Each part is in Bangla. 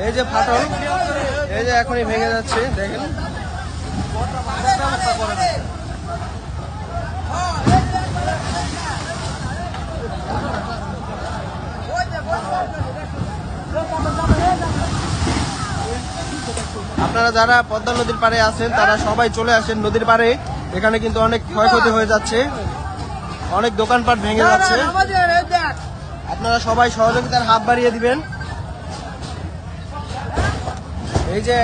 এই যে ফাটল, এই যে এখনই ভেঙে যাচ্ছে, দেখেন। আপনারা যারা পদ্মা নদীর পাড়ে আছেন তারা সবাই চলে আসেন নদীর পাড়ে। এখানে কিন্তু অনেক ক্ষয়ক্ষতি হয়ে যাচ্ছে, অনেক দোকানপাট ভেঙে যাচ্ছে। আপনারা সবাই সহযোগিতার হাত বাড়িয়ে দিবেন। এই যে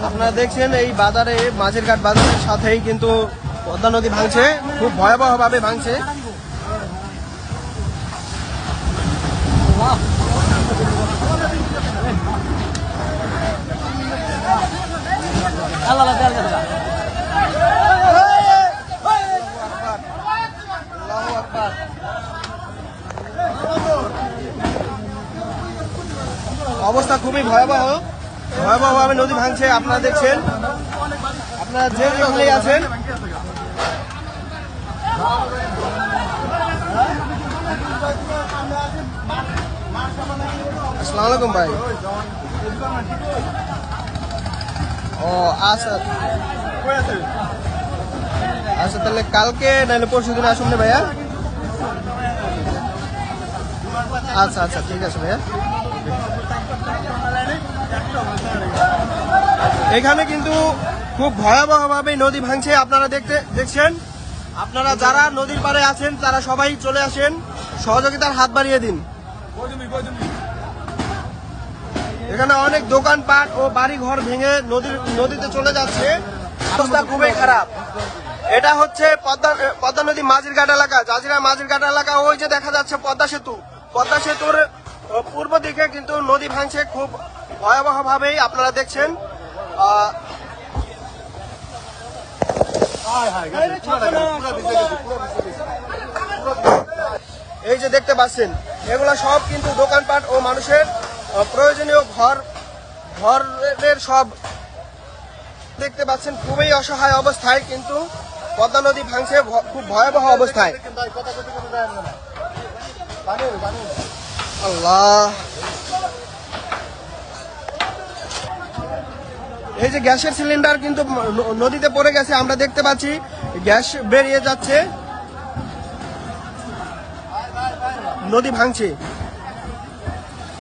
আপনারা দেখছেন এই বাজারে, মাঝের ঘাট বাজারের সাথেই কিন্তু পদ্মা নদী ভাঙছে, খুব ভয়াবহ ভাবে ভাঙছে। অবস্থা খুবই ভয়াবহ, ভয়াবহভাবে নদী ভাঙছে। আপনারা দেখছেন, আপনারা যে যেখানেই আছেন। আসসালামু আলাইকুম ভাই। ও আচ্ছা আচ্ছা, তাহলে কালকে নাহলে পরশু দিন আসুন না ভাইয়া। আচ্ছা আচ্ছা, ঠিক আছে ভাইয়া। এখানে কিন্তু খুব ভয়াবহভাবে নদী ভাঙছে, আপনারা দেখছেন। আপনারা যারা নদীর পাড়ে আছেন তারা সবাই চলে আসেন, সহযোগিতার হাত বাড়িয়ে দিন। এখানে অনেক দোকানপাট ও বাড়ি ঘর ভেঙে নদীতে চলে যাচ্ছে, অবস্থা খুবই খারাপ। এটা হচ্ছে পদ্মা নদী মাঝির ঘাট এলাকা, জাজিরা মাঝির ঘাট এলাকা। ওই যে দেখা যাচ্ছে পদ্মা সেতু, পদ্মা সেতুর পূর্ব দিকে কিন্তু নদী ভাঙছে খুব ভয়াবহ ভাবেই, আপনারা দেখছেন। এই যে দেখতে পাচ্ছেন, এগুলা সব কিন্তু দোকানপাট ও মানুষের প্রয়োজনীয় ঘরের সব দেখতে পাচ্ছেন। খুবই অসহায় অবস্থায় কিন্তু পদ্মা নদী ভাঙছে খুব ভয়াবহ অবস্থায়। আল্লাহ, এই যে গ্যাসের সিলিন্ডার কিন্তু নদীতে পড়ে গেছে, আমরা দেখতে পাচ্ছি গ্যাস বেরিয়ে যাচ্ছে, নদী ভাঙছে।